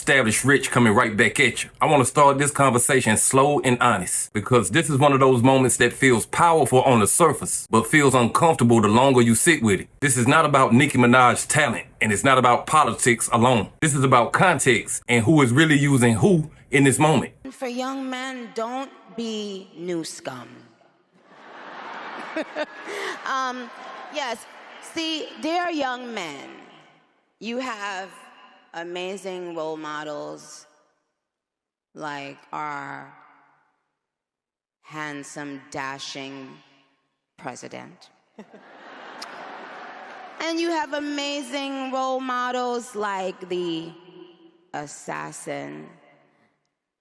established rich coming right back at you. I want to start this conversation slow and honest because this is one of those moments that feels powerful on the surface, but feels uncomfortable the longer you sit with it. This is not about Nicki Minaj's talent, and it's not about politics alone. This is about context and who is really using who in this moment. For young men, don't be new scum. Yes, see, dear young men, you have amazing role models like our handsome, dashing president. And you have amazing role models like the assassin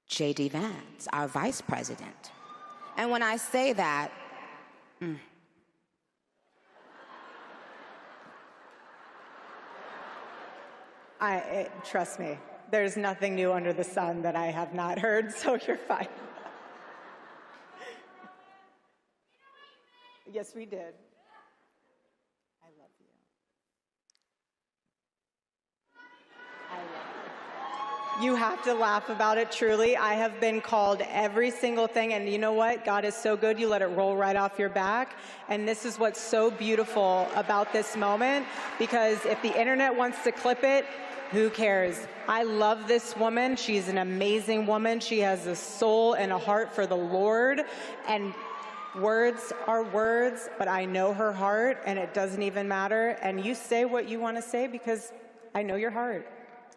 J.D. Vance, our vice president. And when I say that, trust me, there's nothing new under the sun that I have not heard, so you're fine. Yes, we did. I love you. I love you. You have to laugh about it, truly. I have been called every single thing, and you know what? God is so good, you let it roll right off your back. And this is what's so beautiful about this moment, because if the internet wants to clip it, who cares? I love this woman. She's an amazing woman. She has a soul and a heart for the Lord. And words are words, but I know her heart, and it doesn't even matter. And you say what you want to say because I know your heart.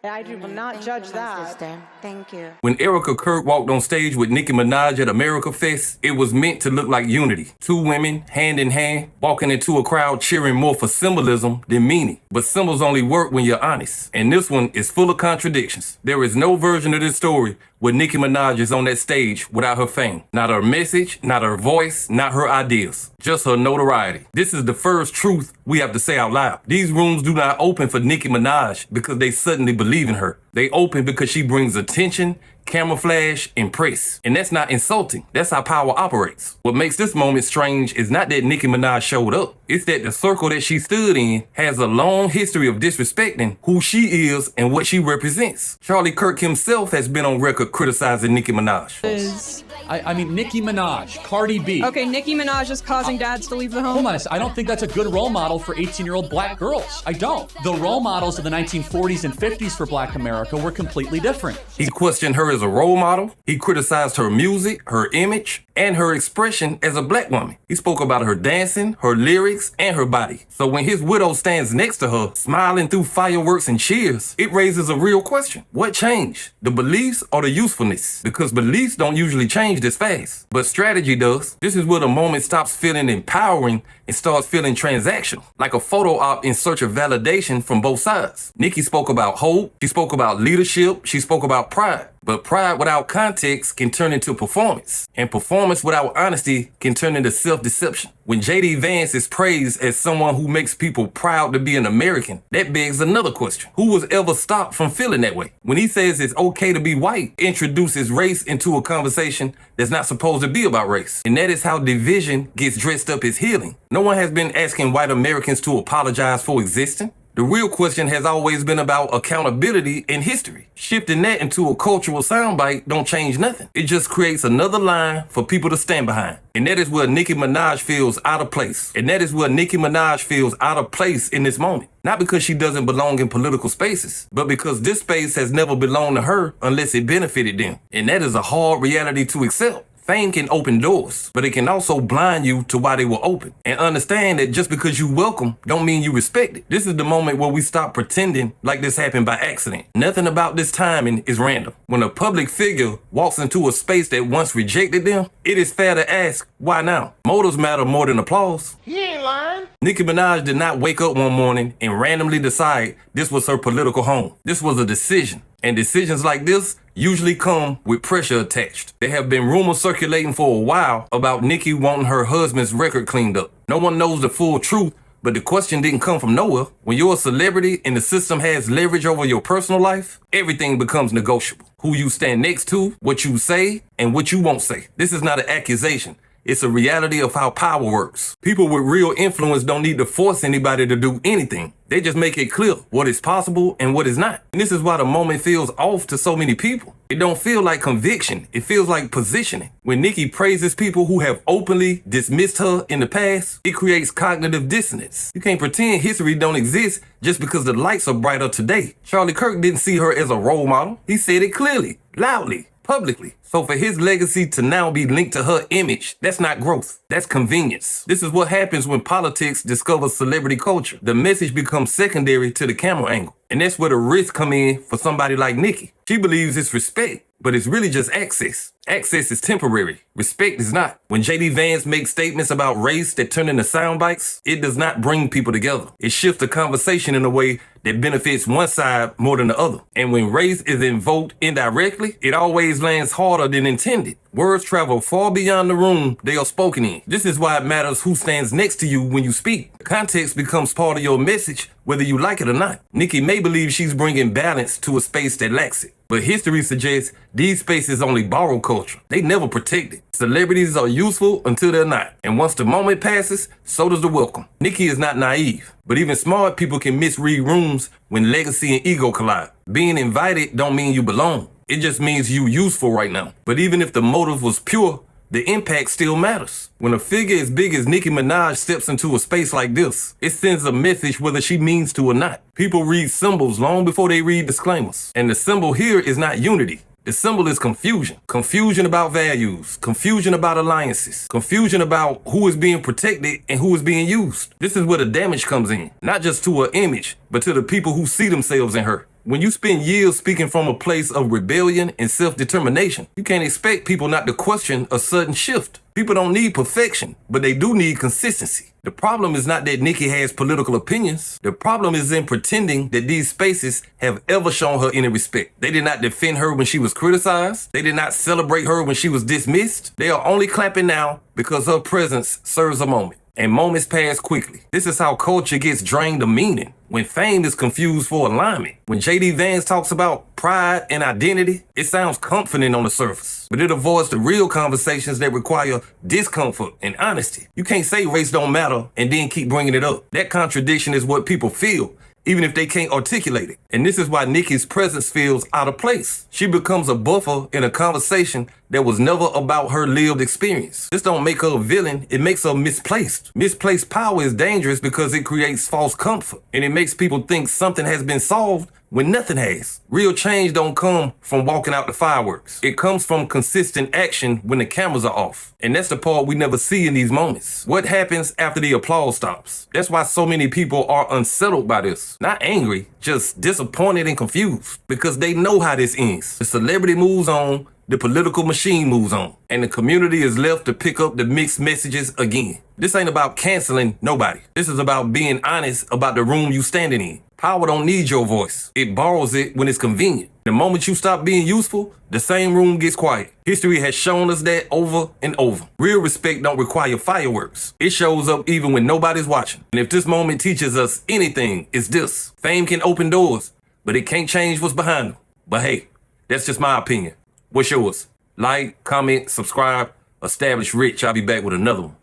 I will not judge that. Sister. Thank you. When Erika Kirk walked on stage with Nicki Minaj at America Fest, it was meant to look like unity. Two women, hand in hand, walking into a crowd cheering more for symbolism than meaning. But symbols only work when you're honest. And this one is full of contradictions. There is no version of this story where Nicki Minaj is on that stage without her fame. Not her message, not her voice, not her ideas. Just her notoriety. This is the first truth we have to say out loud. These rooms do not open for Nicki Minaj because they suddenly believe in her. They open because she brings attention, camouflage, and press. And that's not insulting. That's how power operates. What makes this moment strange is not that Nicki Minaj showed up. It's that the circle that she stood in has a long history of disrespecting who she is and what she represents. Charlie Kirk himself has been on record criticizing Nicki Minaj. I mean, Nicki Minaj, Cardi B. Okay, Nicki Minaj is causing dads to leave the home. Hold on, I don't think that's a good role model for 18-year-old black girls. I don't. The role models of the 1940s and 50s for black America were completely different. He questioned her as a role model. He criticized her music, her image, and her expression as a black woman. He spoke about her dancing, her lyrics, and her body. So when his widow stands next to her, smiling through fireworks and cheers, it raises a real question. What changed? The beliefs or the usefulness? Because beliefs don't usually change this fast, but strategy does. This is where the moment stops feeling empowering and starts feeling transactional, like a photo op in search of validation from both sides. Nicki spoke about hope, she spoke about leadership, she spoke about pride. But pride without context can turn into performance. And performance without honesty can turn into self-deception. When J.D. Vance is praised as someone who makes people proud to be an American, that begs another question. Who was ever stopped from feeling that way? When he says it's okay to be white, introduces race into a conversation that's not supposed to be about race. And that is how division gets dressed up as healing. No one has been asking white Americans to apologize for existing. The real question has always been about accountability in history. Shifting that into a cultural soundbite don't change nothing. It just creates another line for people to stand behind. And that is where Nicki Minaj feels out of place. And that is where Nicki Minaj feels out of place in this moment. Not because she doesn't belong in political spaces, but because this space has never belonged to her unless it benefited them. And that is a hard reality to accept. Fame can open doors, but it can also blind you to why they were open. And understand that just because you welcome don't mean you respect it. This is the moment where we stop pretending like this happened by accident. Nothing about this timing is random. When a public figure walks into a space that once rejected them, it is fair to ask, why now? Motives matter more than applause. He ain't lying. Nicki Minaj did not wake up one morning and randomly decide this was her political home. This was a decision. And decisions like this usually come with pressure attached. There have been rumors circulating for a while about Nicki wanting her husband's record cleaned up. No one knows the full truth, but the question didn't come from nowhere. When you're a celebrity and the system has leverage over your personal life, everything becomes negotiable. Who you stand next to, what you say, and what you won't say. This is not an accusation. It's a reality of how power works. People with real influence don't need to force anybody to do anything. They just make it clear what is possible and what is not. And this is why the moment feels off to so many people. It don't feel like conviction. It feels like positioning. When Nicki praises people who have openly dismissed her in the past, it creates cognitive dissonance. You can't pretend history don't exist just because the lights are brighter today. Charlie Kirk didn't see her as a role model. He said it clearly, loudly, publicly. So for his legacy to now be linked to her image, that's not growth. That's convenience. This is what happens when politics discovers celebrity culture. The message becomes secondary to the camera angle. And that's where the risks come in for somebody like Nicki. She believes it's respect, but it's really just access. Access is temporary. Respect is not. When J.D. Vance makes statements about race that turn into sound bites, it does not bring people together. It shifts the conversation in a way that benefits one side more than the other. And when race is invoked indirectly, it always lands harder than intended. Words travel far beyond the room they are spoken in. This is why it matters who stands next to you when you speak. Context becomes part of your message, whether you like it or not. Nicki may believe she's bringing balance to a space that lacks it. But history suggests these spaces only borrow culture. They never protect it. Celebrities are useful until they're not. And once the moment passes, so does the welcome. Nicki is not naive. But even smart people can misread rooms when legacy and ego collide. Being invited don't mean you belong. It just means you useful right now. But even if the motive was pure, the impact still matters. When a figure as big as Nicki Minaj steps into a space like this, it sends a message whether she means to or not. People read symbols long before they read disclaimers. And the symbol here is not unity. The symbol is confusion. Confusion about values. Confusion about alliances. Confusion about who is being protected and who is being used. This is where the damage comes in. Not just to her image, but to the people who see themselves in her. When you spend years speaking from a place of rebellion and self-determination, you can't expect people not to question a sudden shift. People don't need perfection, but they do need consistency. The problem is not that Nicki has political opinions. The problem is in pretending that these spaces have ever shown her any respect. They did not defend her when she was criticized. They did not celebrate her when she was dismissed. They are only clapping now because her presence serves a moment. And moments pass quickly. This is how culture gets drained of meaning. When fame is confused for alignment. When J.D. Vance talks about pride and identity, it sounds comforting on the surface. But it avoids the real conversations that require discomfort and honesty. You can't say race don't matter and then keep bringing it up. That contradiction is what people feel, even if they can't articulate it. And this is why Nicki's presence feels out of place. She becomes a buffer in a conversation that was never about her lived experience. This don't make her a villain, it makes her misplaced. Misplaced power is dangerous because it creates false comfort. And it makes people think something has been solved when nothing has. Real change don't come from walking out the fireworks. It comes from consistent action when the cameras are off. And that's the part we never see in these moments. What happens after the applause stops? That's why so many people are unsettled by this. Not angry, just disappointed and confused. Because they know how this ends. The celebrity moves on, the political machine moves on, and the community is left to pick up the mixed messages again. This ain't about canceling nobody. This is about being honest about the room you standing in. Power don't need your voice. It borrows it when it's convenient. The moment you stop being useful, the same room gets quiet. History has shown us that over and over. Real respect don't require fireworks. It shows up even when nobody's watching. And if this moment teaches us anything, it's this. Fame can open doors, but it can't change what's behind them. But hey, that's just my opinion. What's yours? Like, comment, subscribe. Establish Rich. I'll be back with another one.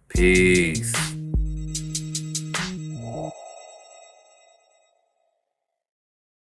Peace.